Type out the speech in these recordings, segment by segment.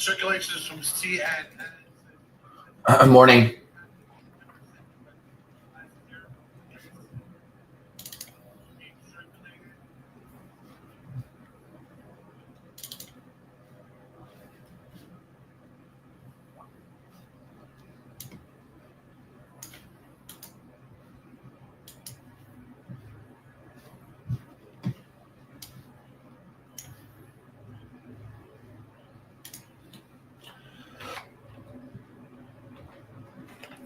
Circulation is from CN. Morning.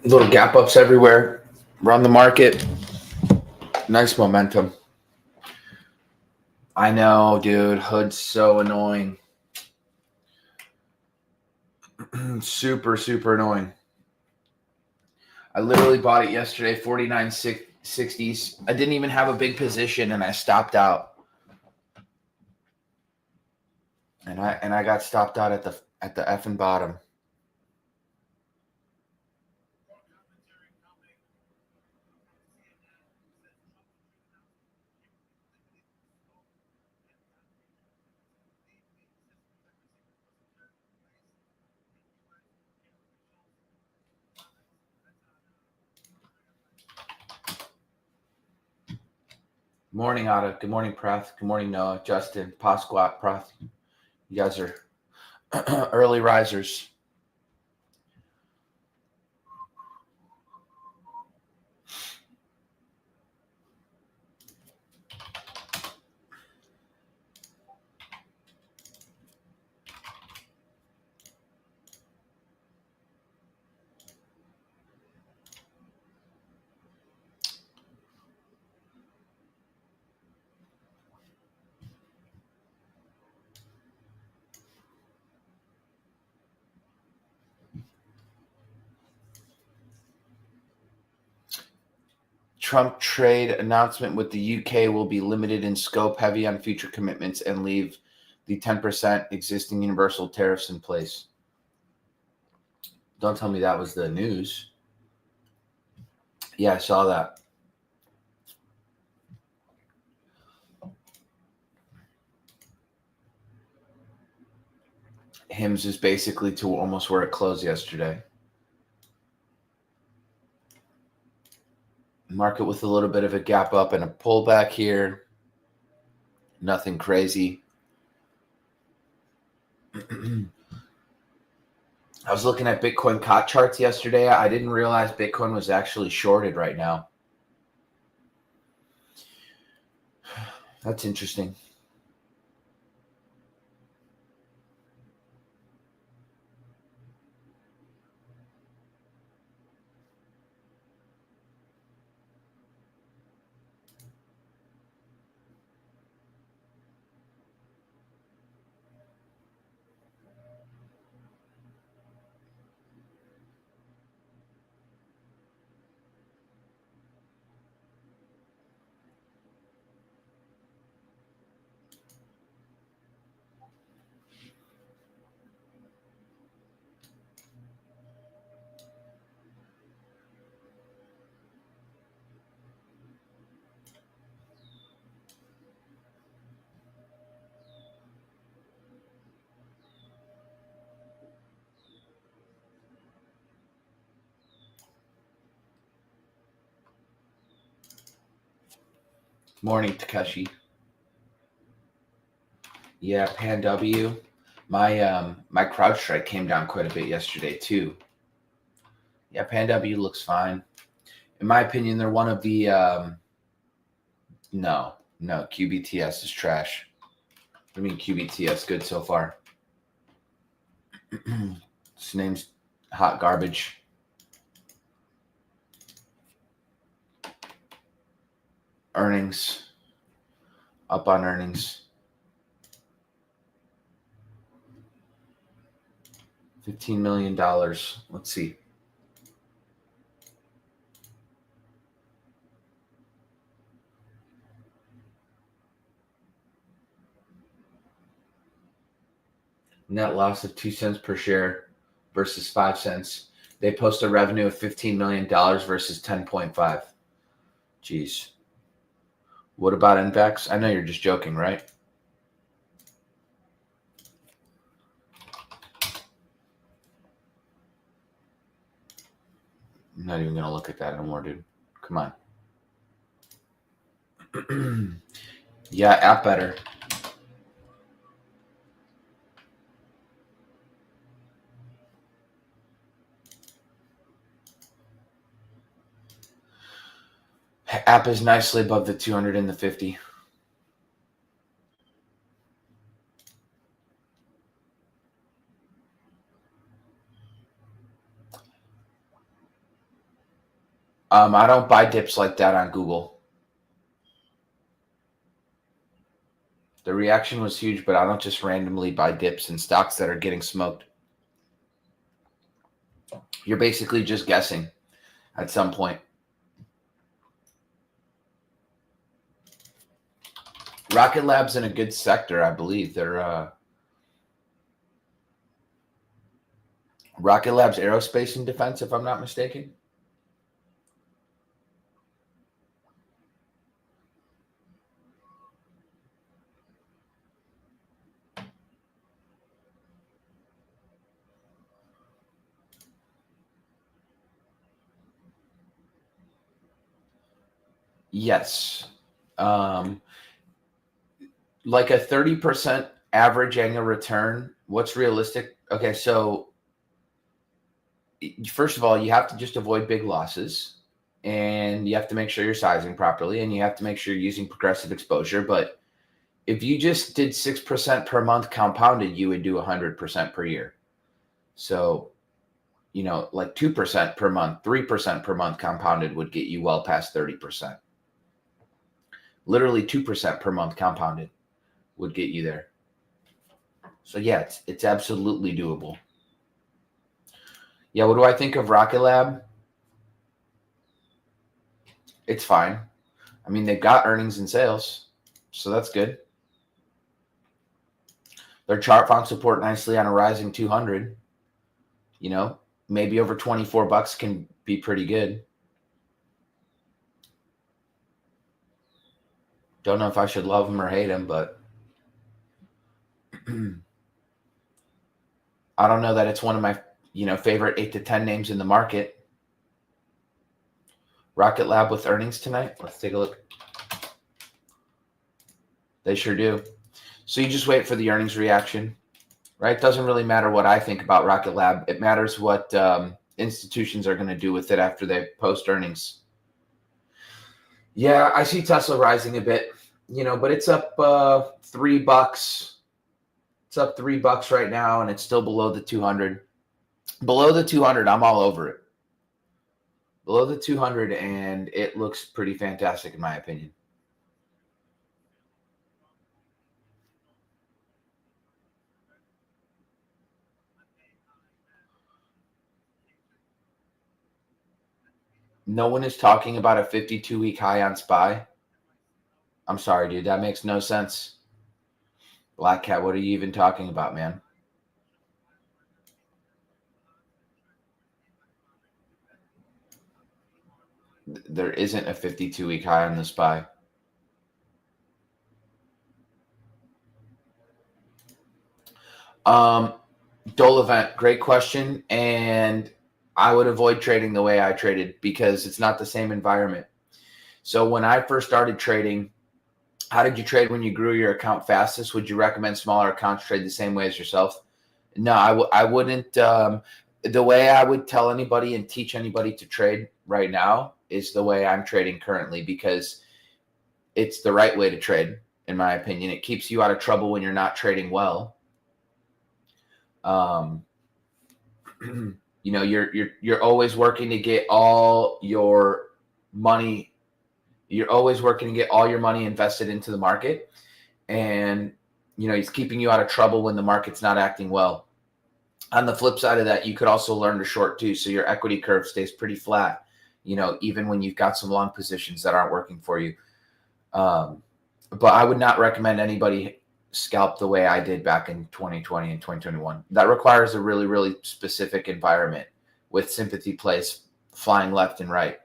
Little gap ups everywhere around the market. Nice momentum. I know, dude. Hood's so annoying. Super, super annoying. I literally bought it yesterday, 49.60s. I didn't even have a big position, and I stopped out. And I got stopped out at the effing bottom. Morning, Ada. Good morning, Prath. Good morning, Noah, Justin, Pasquat, Prath. You guys are early risers. Trump trade announcement with the UK will be limited in scope, heavy on future commitments, and leave the 10% existing universal tariffs in place. Don't tell me that was the news. Yeah, I saw that. HIMS is basically to almost where it closed yesterday. Market with a little bit of a gap up and a pullback here. Nothing crazy. I was looking at Bitcoin COT charts yesterday. I didn't realize Bitcoin was actually shorted right now. That's interesting. Morning, Takeshi. Yeah, Pan W. My CrowdStrike came down quite a bit yesterday too. Yeah, Pan W looks fine. In my opinion, they're one of the no, QBTS is trash. I mean, QBTS good so far. This name's hot garbage. Earnings. Up on earnings. $15 million. Let's see. Net loss of 2 cents per share versus 5 cents. They post a revenue of $15 million versus 10.5. Jeez. What about Invex? I know you're just joking, right? I'm not even going to look at that anymore, dude. Come on. Yeah, app better. App is nicely above the 200 and the 50. I don't buy dips like that on Google. The reaction was huge, but I don't just randomly buy dips in stocks that are getting smoked. You're basically just guessing at some point. Rocket Lab's in a good sector, I believe. They're Rocket Lab's aerospace and defense, if I'm not mistaken. Yes. Like a 30% average annual return. What's realistic? Okay, so first of all, you have to just avoid big losses, and you have to make sure you're sizing properly, and you have to make sure you're using progressive exposure. But if you just did 6% per month compounded, you would do 100% per year. So, like 2% per month, 3% per month compounded would get you well past 30%. Literally 2% per month compounded would get you there. So yeah, it's absolutely doable. Yeah, what do I think of Rocket Lab? It's fine. I mean, they've got earnings and sales, so that's good. Their chart found support nicely on a rising 200. Maybe over $24 can be pretty good. Don't know if I should love them or hate them, but I don't know that it's one of my, favorite 8 to 10 names in the market. Rocket Lab with earnings tonight. Let's take a look. They sure do. So you just wait for the earnings reaction, right? Doesn't really matter what I think about Rocket Lab. It matters what institutions are going to do with it after they post earnings. Yeah, I see Tesla rising a bit, but it's up $3. It's up $3 right now, and it's still below the 200. Below the 200, I'm all over it. Below the 200, and it looks pretty fantastic in my opinion. No one is talking about a 52-week high on SPY. I'm sorry, dude. That makes no sense. Black Cat, what are you even talking about, man? There isn't a 52-week high on the SPY. Dole event, great question. And I would avoid trading the way I traded because it's not the same environment. So when I first started trading, how did you trade when you grew your account fastest? Would you recommend smaller accounts trade the same way as yourself? No, I wouldn't. The way I would tell anybody and teach anybody to trade right now is the way I'm trading currently, because it's the right way to trade, in my opinion. It keeps you out of trouble when you're not trading well. You're always working to get all your money. You're always working to get all your money invested into the market, and he's keeping you out of trouble when the market's not acting well. On the flip side of that, you could also learn to short too, so your equity curve stays pretty flat, even when you've got some long positions that aren't working for you. But I would not recommend anybody scalp the way I did back in 2020 and 2021. That requires a really, really specific environment with sympathy plays flying left and right.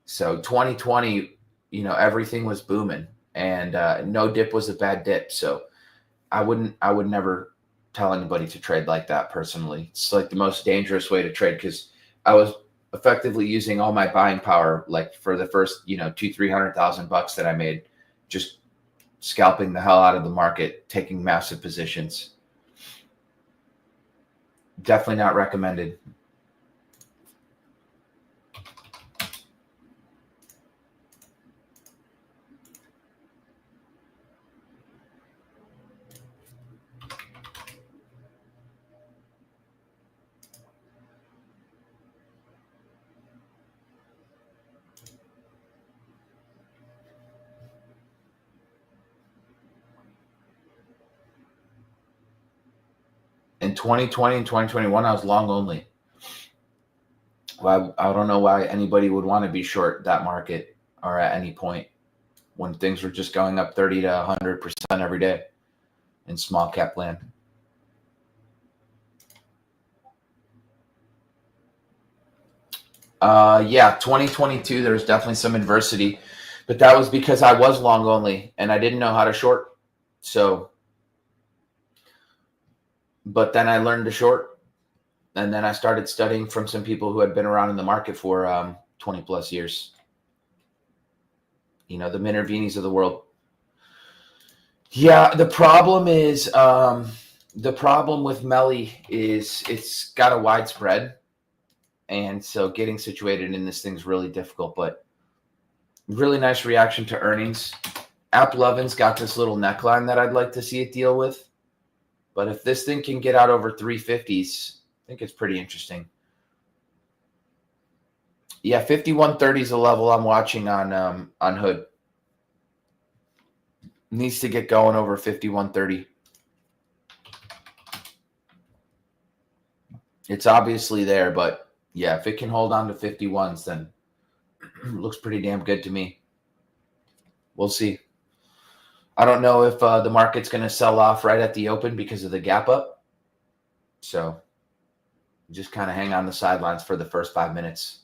So 2020, everything was booming, and no dip was a bad dip. So I would never tell anybody to trade like that personally. It's like the most dangerous way to trade, because I was effectively using all my buying power, like for the first, $200,000-300,000 that I made, just scalping the hell out of the market, taking massive positions. Definitely not recommended. In 2020 and 2021, I was long only. Well, I don't know why anybody would want to be short that market or at any point when things were just going up 30 to 100% every day in small cap land. Yeah, 2022, there was definitely some adversity, but that was because I was long only and I didn't know how to short. So, but then I learned to short, and then I started studying from some people who had been around in the market for 20 plus years. The Minervinis of the world. Yeah, the problem with Melly is it's got a wide spread. And so getting situated in this thing's really difficult, but really nice reaction to earnings. AppLovin's got this little neckline that I'd like to see it deal with. But if this thing can get out over 350s, I think it's pretty interesting. Yeah, 5130 is the level I'm watching on Hood. Needs to get going over 5130. It's obviously there, but yeah, if it can hold on to 51s, then it looks pretty damn good to me. We'll see. I don't know if the market's going to sell off right at the open because of the gap up. So just kind of hang on the sidelines for the first 5 minutes.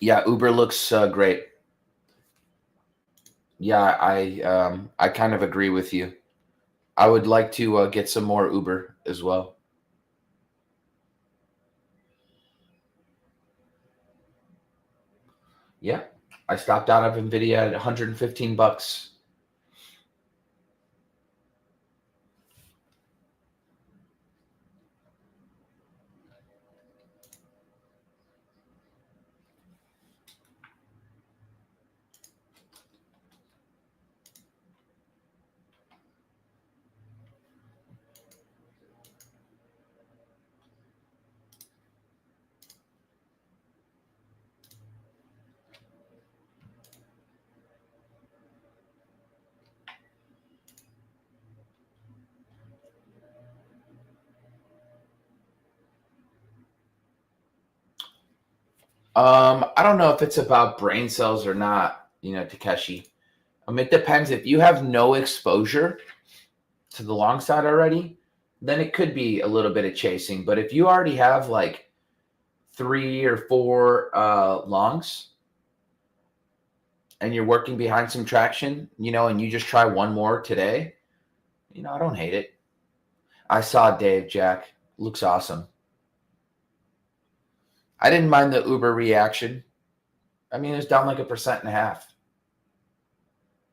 Yeah, Uber looks great. Yeah, I kind of agree with you. I would like to get some more Uber as well. Yeah, I stopped out of NVIDIA at $115. I don't know if it's about brain cells or not, Takeshi. It depends. If you have no exposure to the long side already, then it could be a little bit of chasing. But if you already have like 3 or 4 longs and you're working behind some traction, and you just try one more today, I don't hate it. I saw Dave Jack. Looks awesome. I didn't mind the Uber reaction. It was down like 1.5%.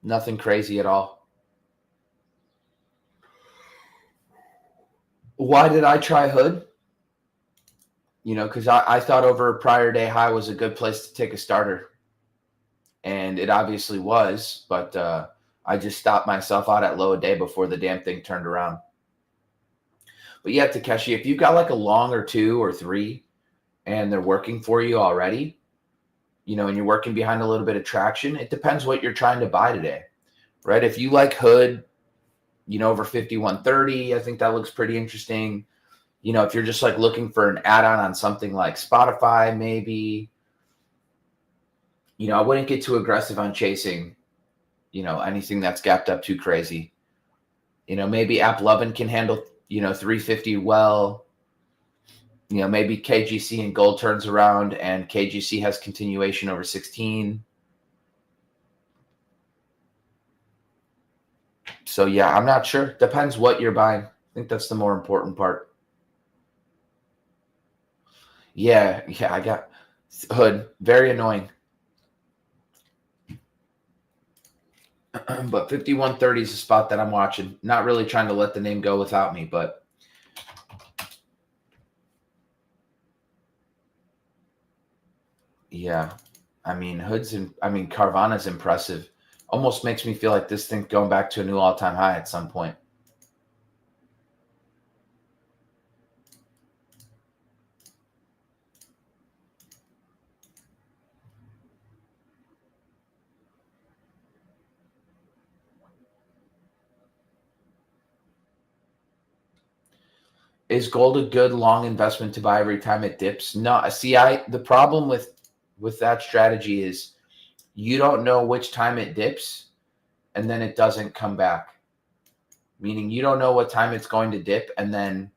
Nothing crazy at all. Why did I try Hood? Because I thought over a prior day high was a good place to take a starter. And it obviously was, but I just stopped myself out at low a day before the damn thing turned around. But yeah, Takeshi, if you've got like a long or 2 or 3 and they're working for you already, and you're working behind a little bit of traction, it depends what you're trying to buy today, right? If you like Hood, over 5130, I think that looks pretty interesting. If you're just like looking for an add-on on something like Spotify, maybe, I wouldn't get too aggressive on chasing, anything that's gapped up too crazy. Maybe AppLovin can handle, 350 well. Maybe KGC and gold turns around and KGC has continuation over 16. So yeah, I'm not sure. Depends what you're buying. I think that's the more important part. Yeah, I got Hood. Very annoying. But 5130 is a spot that I'm watching. Not really trying to let the name go without me, but yeah. I mean, Carvana's impressive. Almost makes me feel like this thing going back to a new all-time high at some point. Is gold a good long investment to buy every time it dips? No. See, the problem with that strategy is you don't know which time it dips and then it doesn't come back. Meaning you don't know what time it's going to dip and then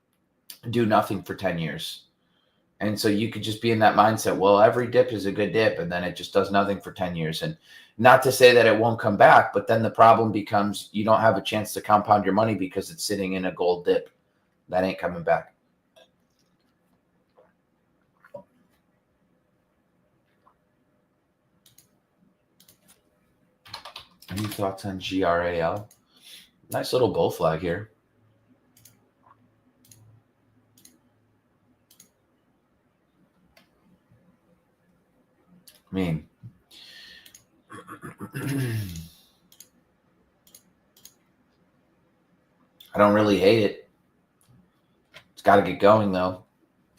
do nothing for 10 years. And so you could just be in that mindset, well, every dip is a good dip, and then it just does nothing for 10 years. And not to say that it won't come back, but then the problem becomes you don't have a chance to compound your money because it's sitting in a gold dip. That ain't coming back. Any thoughts on GRAL? Nice little bull flag here. I mean, I don't really hate it. It's got to get going, though.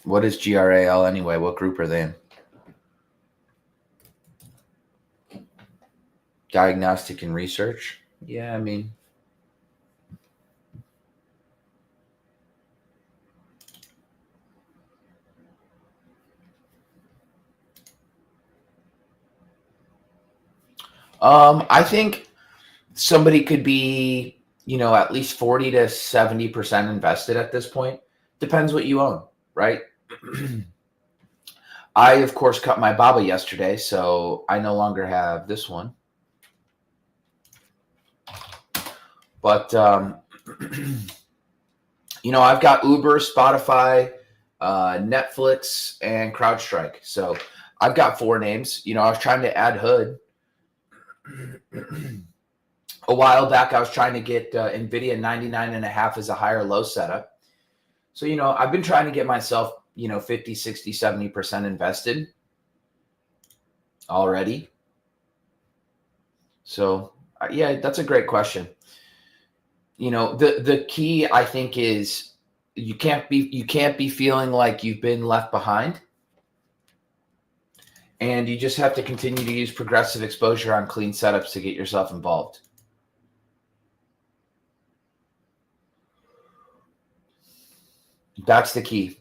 What is GRAL anyway? What group are they in? Diagnostic and research? Yeah, I mean, I think somebody could be, at least 40 to 70% invested at this point. Depends what you own, right? I, of course, cut my BABA yesterday, so I no longer have this one. But, I've got Uber, Spotify, Netflix, and CrowdStrike. So I've got 4 names. I was trying to add Hood. A while back, I was trying to get NVIDIA 99.5 as a higher low setup. So, I've been trying to get myself, 50, 60, 70% invested already. So, yeah, that's a great question. The key, I think, is you can't be feeling like you've been left behind. And you just have to continue to use progressive exposure on clean setups to get yourself involved. That's the key.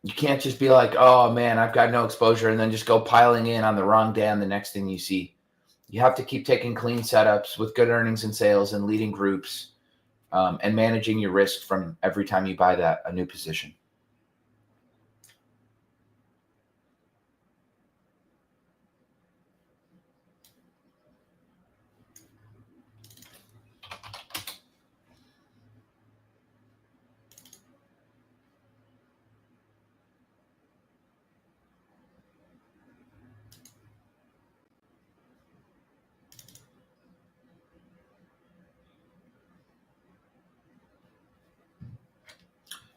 You can't just be like, oh, man, I've got no exposure, and then just go piling in on the wrong day on the next thing you see. You have to keep taking clean setups with good earnings and sales and leading groups and managing your risk from every time you buy a new position.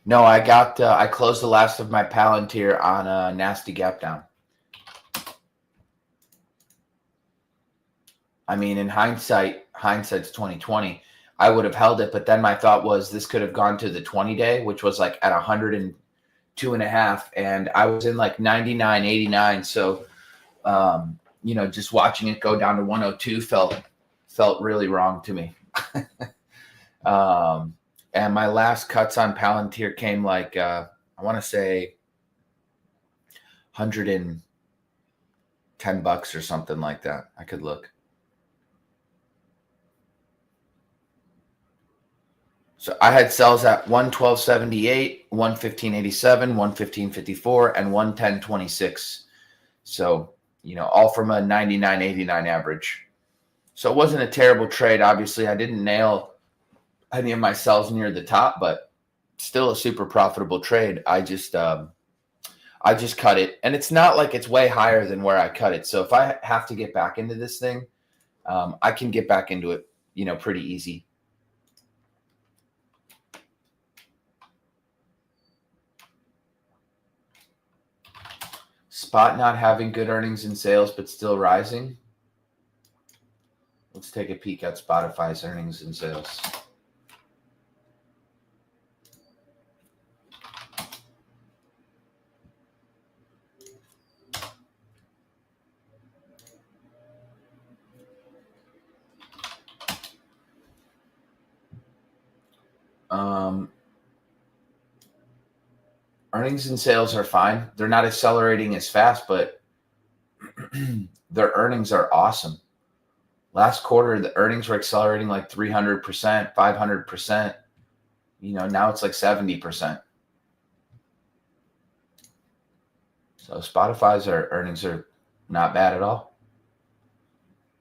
No, I closed the last of my Palantir on a nasty gap down. I mean, in hindsight's 2020. I would have held it, but then my thought was this could have gone to the 20-day, which was like at 102.5, and I was in like 99, 89. So, just watching it go down to 102 felt really wrong to me. And my last cuts on Palantir came like I want to say $110 or something like that. I could look. So I had sells at 112.78, 115.87, 115.54, and 110.26. So, all from a 99.89 average. So it wasn't a terrible trade. Obviously, I didn't nail any of my sells near the top, but still a super profitable trade. I just cut it, and it's not like it's way higher than where I cut it. So if I have to get back into this thing, I can get back into it, pretty easy. Spot not having good earnings and sales, but still rising. Let's take a peek at Spotify's earnings and sales. Earnings and sales are fine. They're not accelerating as fast, but their earnings are awesome. Last quarter, the earnings were accelerating like 300%, 500%. Now it's like 70%. So Spotify's earnings are not bad at all.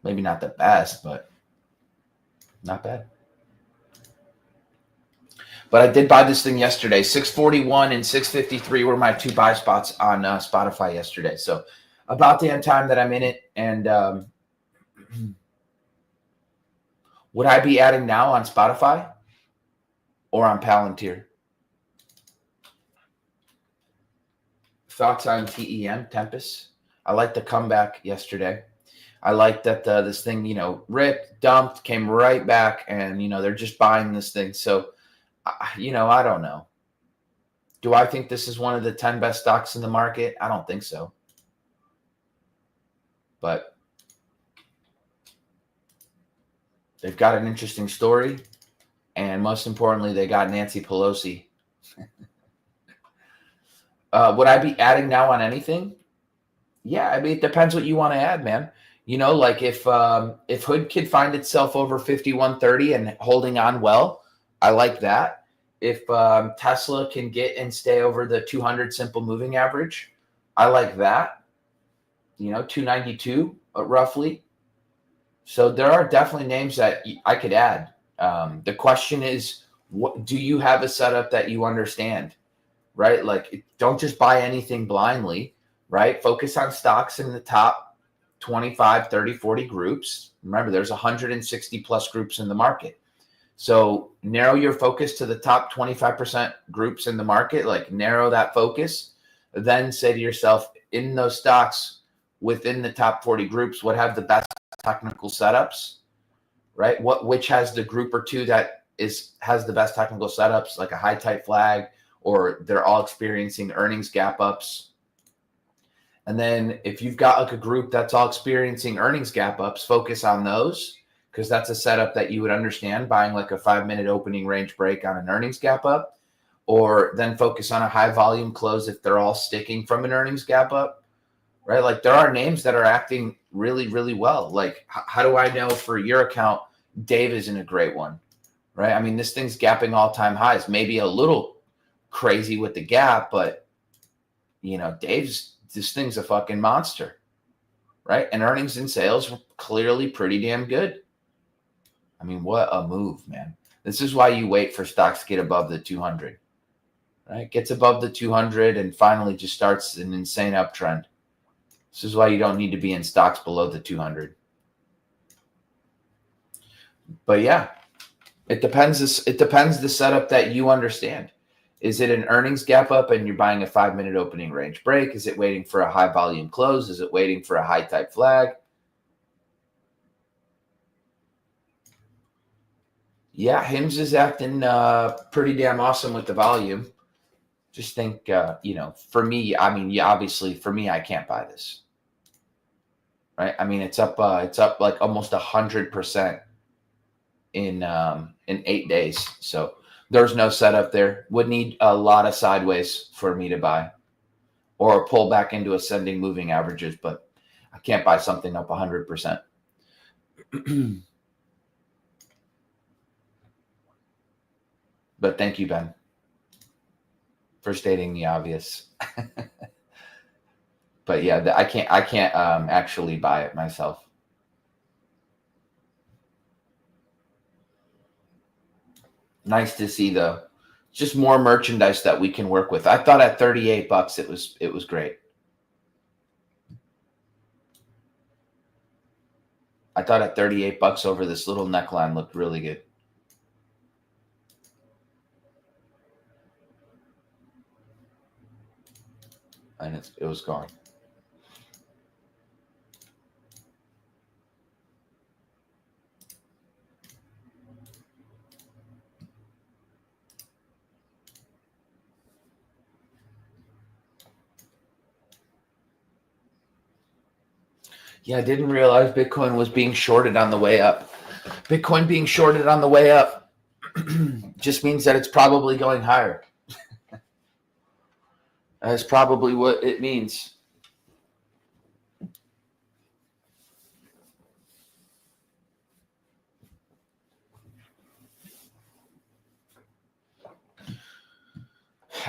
Maybe not the best, but not bad. But I did buy this thing yesterday. 641 and 653 were my two buy spots on Spotify yesterday. So about the end time that I'm in it. And would I be adding now on Spotify or on Palantir? Thoughts on TEM, Tempest? I liked the comeback yesterday. I like that this thing, ripped, dumped, came right back, and, they're just buying this thing. So, I don't know. Do I think this is one of the 10 best stocks in the market? I don't think so. But they've got an interesting story. And most importantly, they got Nancy Pelosi. Would I be adding now on anything? Yeah, I mean, it depends what you want to add, man. Like if Hood could find itself over 5130 and holding on well, I like that. If Tesla can get and stay over the 200 simple moving average, I like that. 292 roughly. So there are definitely names that I could add. The question is, what do you have a setup that you understand, right? Like, don't just buy anything blindly, right? Focus on stocks in the top 25, 30, 40 groups. Remember, there's 160 plus groups in the market. So narrow your focus to the top 25% groups in the market, like narrow that focus. Then say to yourself, in those stocks within the top 40 groups, what have the best technical setups, right? Which has the group or two that has the best technical setups, like a high type flag, or they're all experiencing earnings gap ups. And then if you've got like a group that's all experiencing earnings gap ups, focus on those, because that's a setup that you would understand, buying like a 5-minute opening range break on an earnings gap up, or then focus on a high volume close if they're all sticking from an earnings gap up, right? Like there are names that are acting really, really well. Like how do I know for your account, Dave isn't a great one, right? I mean, this thing's gapping all-time highs, maybe a little crazy with the gap, but this thing's a fucking monster, right? And earnings and sales were clearly pretty damn good. I mean, what a move, man. This is why you wait for stocks to get above the 200, right? Gets above the 200 and finally just starts an insane uptrend. This is why you don't need to be in stocks below the 200. But yeah, it depends the setup that you understand. Is it an earnings gap up and you're buying a 5-minute opening range break? Is it waiting for a high volume close? Is it waiting for a high type flag? Yeah, Hims is acting pretty damn awesome with the volume. Just think, for me, I mean, yeah, obviously for me, I can't buy this, right? I mean, it's up like almost 100% in 8 days. So there's no setup there. Would need a lot of sideways for me to buy, or pull back into ascending moving averages, but I can't buy something up 100%. But thank you, Ben, for stating the obvious. But yeah, I can't actually buy it myself. Nice to see though. Just more merchandise that we can work with. I thought at $38 it was great. I thought at $38 over this little neckline looked really good. And it was gone. Yeah, I didn't realize Bitcoin was being shorted on the way up. Bitcoin being shorted on the way up just means that it's probably going higher. That's probably what it means.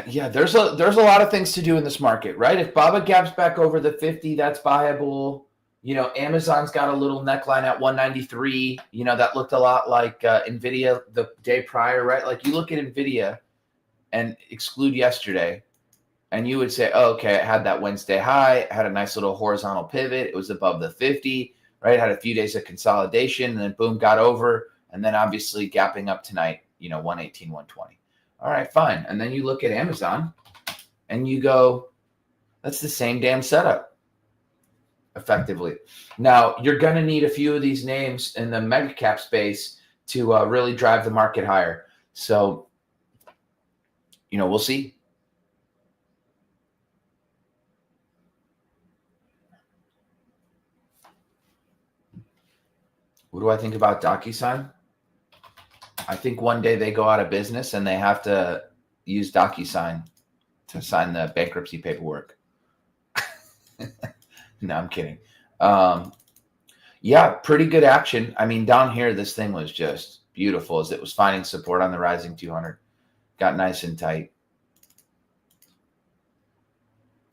Yeah, there's a lot of things to do in this market, right? If Baba gaps back over the 50, that's buyable. Amazon's got a little neckline at 193. That looked a lot like Nvidia the day prior, right? Like you look at Nvidia and exclude yesterday, and you would say, oh, okay, it had that Wednesday high, it had a nice little horizontal pivot, it was above the 50, right? It had a few days of consolidation, and then boom, got over, and then obviously gapping up tonight, 118, 120. All right, fine. And then you look at Amazon and you go, that's the same damn setup, effectively. Now, you're going to need a few of these names in the mega cap space to really drive the market higher. So, we'll see. What do I think about DocuSign? I think one day they go out of business and they have to use DocuSign to sign the bankruptcy paperwork. No, I'm kidding. Yeah, pretty good action. I mean, down here, this thing was just beautiful as it was finding support on the rising 200. Got nice and tight.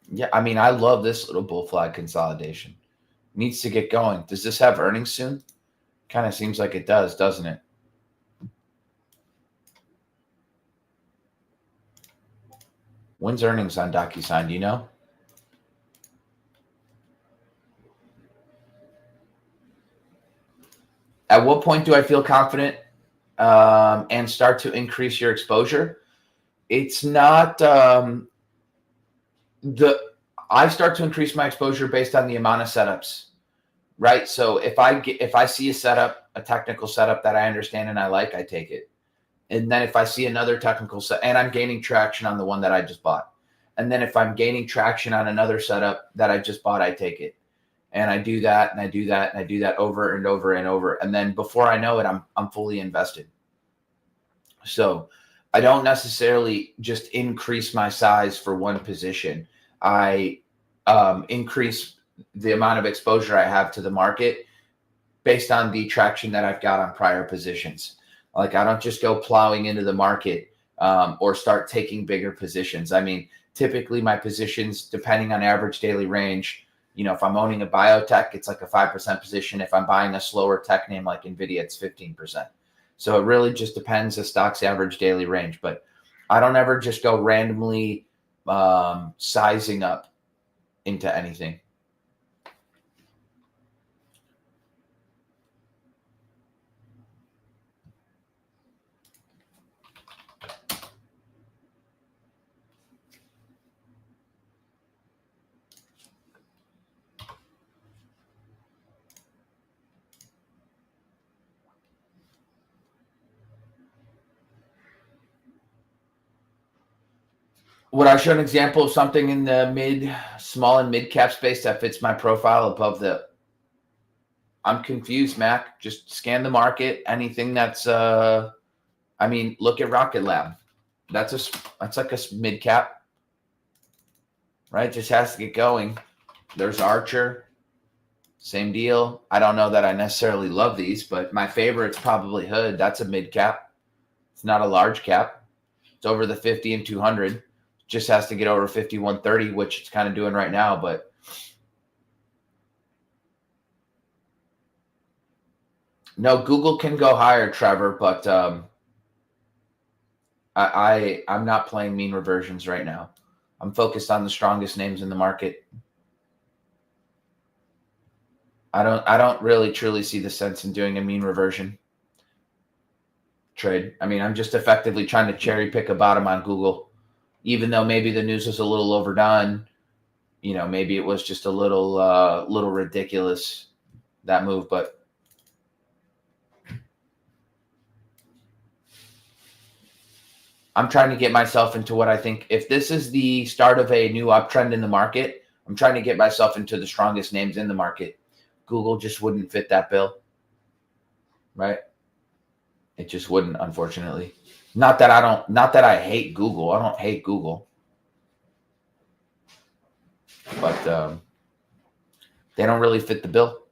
Yeah, I mean, I love this little bull flag consolidation. Needs to get going. Does this have earnings soon? Kind of seems like it does, doesn't it? When's earnings on DocuSign? Do you know? At what point do I feel confident and start to increase your exposure? It's not I start to increase my exposure based on the amount of setups, right? So if I see a setup, a technical setup that I understand and I like, I take it. And then if I see another technical set and I'm gaining traction on the one that I just bought, and then if I'm gaining traction on another setup that I just bought, I take it. And I do that and I do that and I do that over and over and over. And then before I know it, I'm fully invested. So I don't necessarily just increase my size for one position. I increase the amount of exposure I have to the market based on the traction that I've got on prior positions. Like I don't just go plowing into the market or start taking bigger positions. I mean, typically my positions, depending on average daily range, if I'm owning a biotech, it's like a 5% position. If I'm buying a slower tech name like NVIDIA, it's 15%. So it really just depends the stock's average daily range. But I don't ever just go randomly sizing up into anything. Would I show an example of something in the small and mid cap space that fits my profile above I'm confused, Mac. Just scan the market. Anything that's, look at Rocket Lab. That's like a mid cap, right? Just has to get going. There's Archer. Same deal. I don't know that I necessarily love these, but my favorite's probably Hood. That's a mid cap. It's not a large cap. It's over the 50 and 200. Just has to get over 5130, which it's kind of doing right now. But no, Google can go higher, Trevor. But I'm not playing mean reversions right now. I'm focused on the strongest names in the market. I don't really truly see the sense in doing a mean reversion trade. I mean, I'm just effectively trying to cherry pick a bottom on Google, even though maybe the news was a little overdone. Maybe it was just a little ridiculous, that move, but I'm trying to get myself into what I think, if this is the start of a new uptrend in the market, I'm trying to get myself into the strongest names in the market. Google just wouldn't fit that bill, right? It just wouldn't, unfortunately. Not that I hate Google. I don't hate Google, but they don't really fit the bill.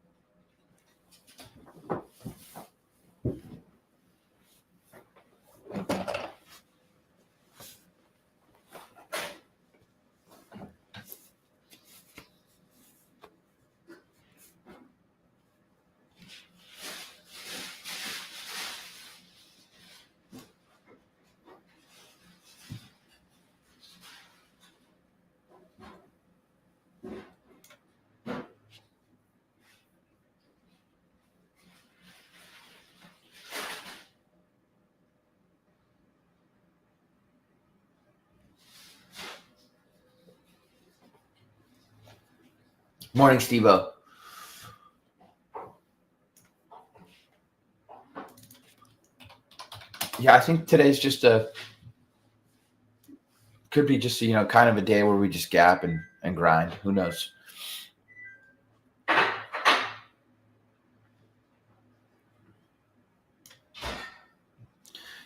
Morning, Steve-O. Yeah, I think today's just could be just, kind of a day where we just gap and grind. Who knows?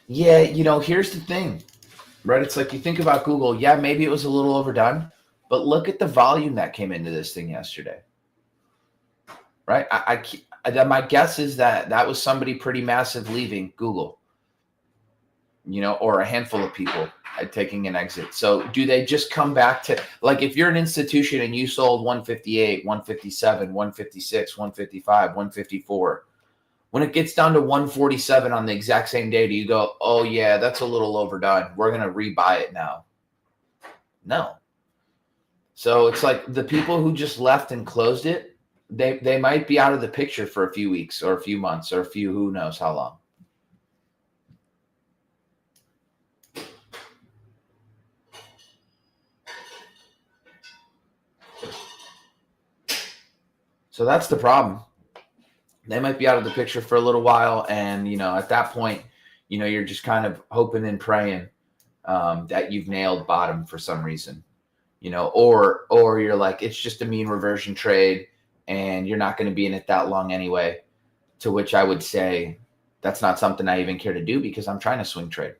Yeah, here's the thing, right? It's like you think about Google. Yeah, maybe it was a little overdone, but look at the volume that came into this thing yesterday, right? My guess is that was somebody pretty massive leaving Google, or a handful of people taking an exit. So do they just come back to, like, if you're an institution and you sold 158, 157, 156, 155, 154, when it gets down to 147 on the exact same day, do you go, oh yeah, that's a little overdone, we're going to rebuy it now? No. So it's like the people who just left and closed it, they might be out of the picture for a few weeks or a few months or who knows how long. So that's the problem. They might be out of the picture for a little while. And, at that point, you're just kind of hoping and praying that you've nailed bottom for some reason, or you're like, it's just a mean reversion trade and you're not going to be in it that long anyway, to which I would say that's not something I even care to do because I'm trying to swing trade.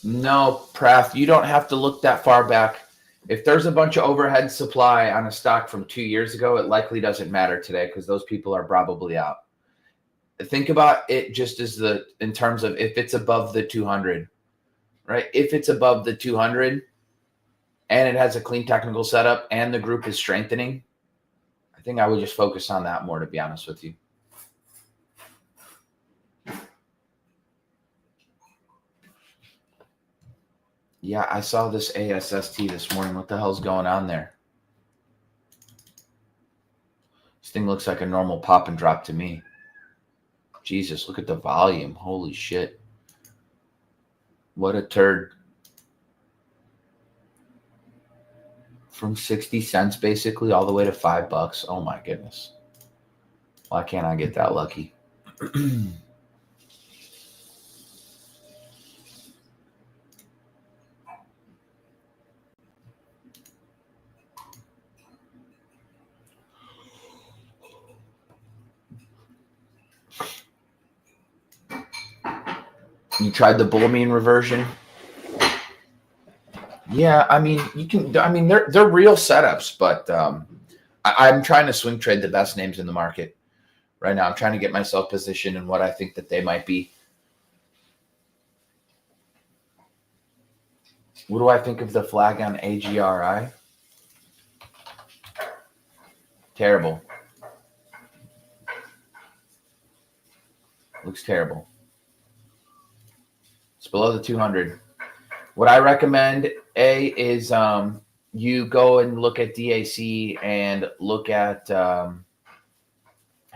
No, Prath, you don't have to look that far back. If there's a bunch of overhead supply on a stock from 2 years ago, it likely doesn't matter today because those people are probably out. Think about it just as in terms of if it's above the 200, right? If it's above the 200 and it has a clean technical setup and the group is strengthening, I think I would just focus on that more, to be honest with you. Yeah, I saw this ASST this morning. What the hell's going on there? This thing looks like a normal pop and drop to me. Jesus, look at the volume. Holy shit. What a turd. From 60 cents basically all the way to $5. Oh my goodness. Why can't I get that lucky? You tried the bull mean reversion? Yeah, I mean, you can. I mean, they're real setups, but I'm trying to swing trade the best names in the market right now. I'm trying to get myself positioned in what I think that they might be. What do I think of the flag on AGRI? Terrible. Looks terrible. It's below the 200. What I recommend, is you go and look at DAC and look at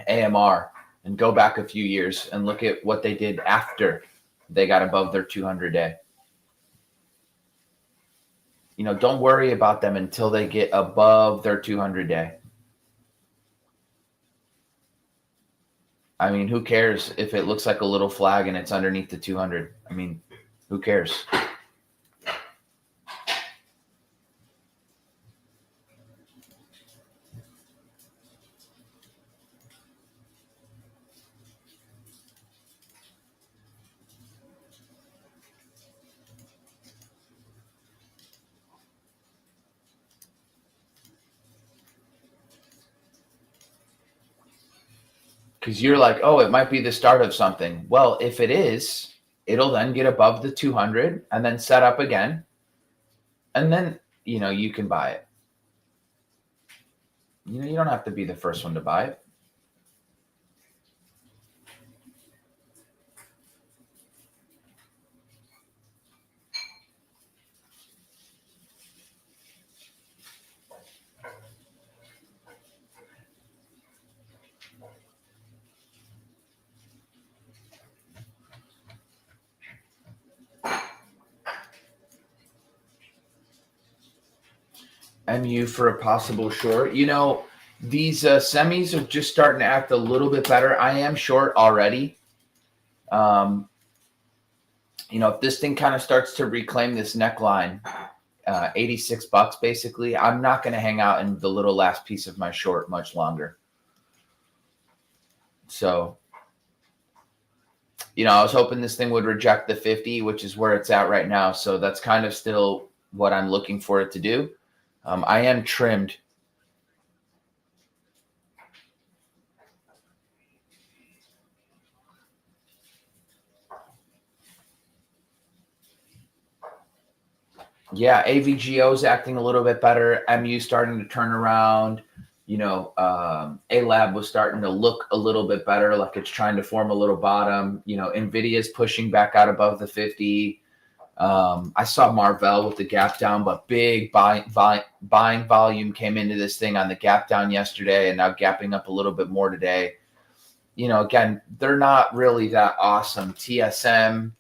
AMR and go back a few years and look at what they did after they got above their 200 day. Don't worry about them until they get above their 200 day. I mean, who cares if it looks like a little flag and it's underneath the 200? I mean, who cares? Because you're like, oh, it might be the start of something. Well, if it is, it'll then get above the 200 and then set up again. And then, you can buy it. You don't have to be the first one to buy it. MU for a possible short. These semis are just starting to act a little bit better. I am short already. If this thing kind of starts to reclaim this neckline, $86 basically, I'm not going to hang out in the little last piece of my short much longer. So, I was hoping this thing would reject the 50, which is where it's at right now. So that's kind of still what I'm looking for it to do. I am trimmed. Yeah, AVGO is acting a little bit better. MU starting to turn around. A-Lab was starting to look a little bit better, like it's trying to form a little bottom. NVIDIA is pushing back out above the 50. I saw Marvell with the gap down, but big buying volume came into this thing on the gap down yesterday and now gapping up a little bit more today. Again, they're not really that awesome. TSM,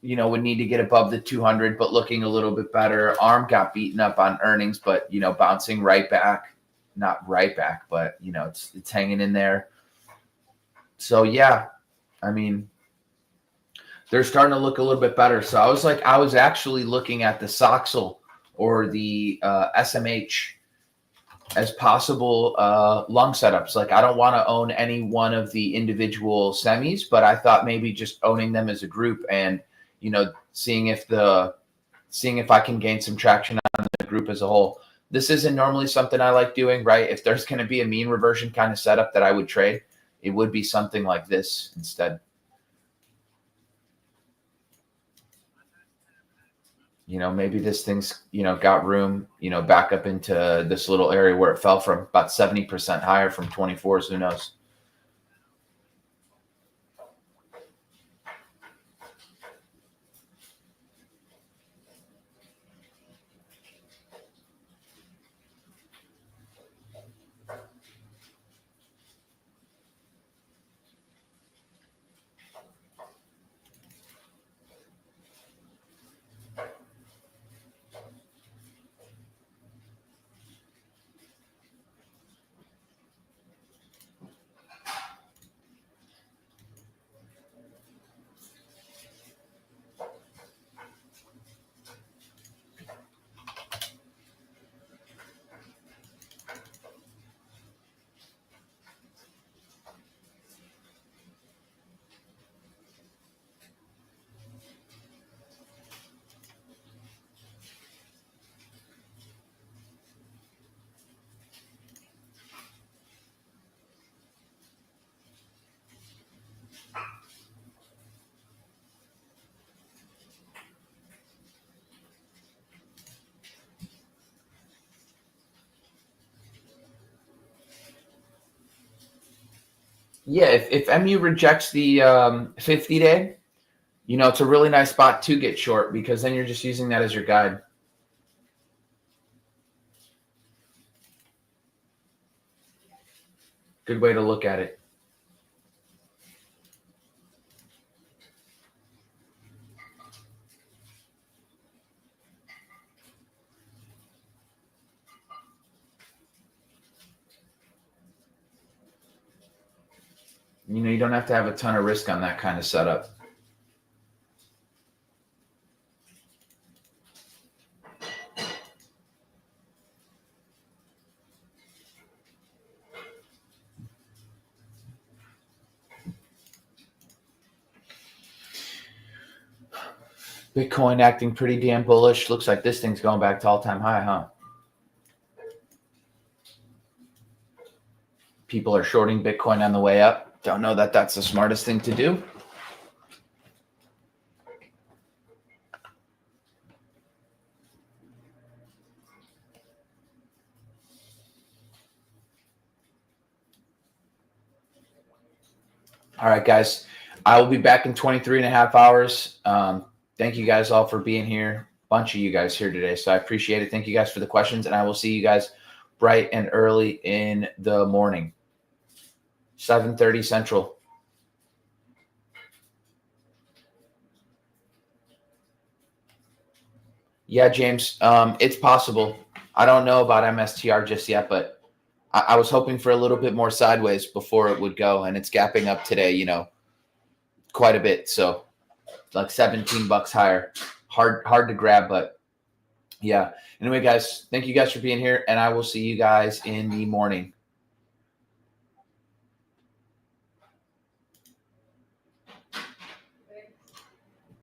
would need to get above the 200, but looking a little bit better. ARM got beaten up on earnings, but, bouncing right back. Not right back, but, it's hanging in there. So, yeah, I mean, they're starting to look a little bit better. So I was actually looking at the Soxel or the SMH as possible long setups. Like I don't want to own any one of the individual semis, but I thought maybe just owning them as a group and, seeing if I can gain some traction on the group as a whole. This isn't normally something I like doing, right? If there's going to be a mean reversion kind of setup that I would trade, it would be something like this instead. Maybe this thing's, got room, back up into this little area where it fell from about 70% higher from 24s. Who knows? Yeah, if MU rejects the 50-day, it's a really nice spot to get short because then you're just using that as your guide. Good way to look at it. You don't have to have a ton of risk on that kind of setup. Bitcoin acting pretty damn bullish. Looks like this thing's going back to all-time high, huh? People are shorting Bitcoin on the way up. Don't know that that's the smartest thing to do. All right, guys. I will be back in 23 and a half hours. Thank you guys all for being here. Bunch of you guys here today, so I appreciate it. Thank you guys for the questions, and I will see you guys bright and early in the morning, 7:30 Central. Yeah, James, it's possible. I don't know about MSTR just yet, but I was hoping for a little bit more sideways before it would go, and it's gapping up today, quite a bit. So like $17 higher. Hard to grab, but yeah. Anyway, guys, thank you guys for being here, and I will see you guys in the morning.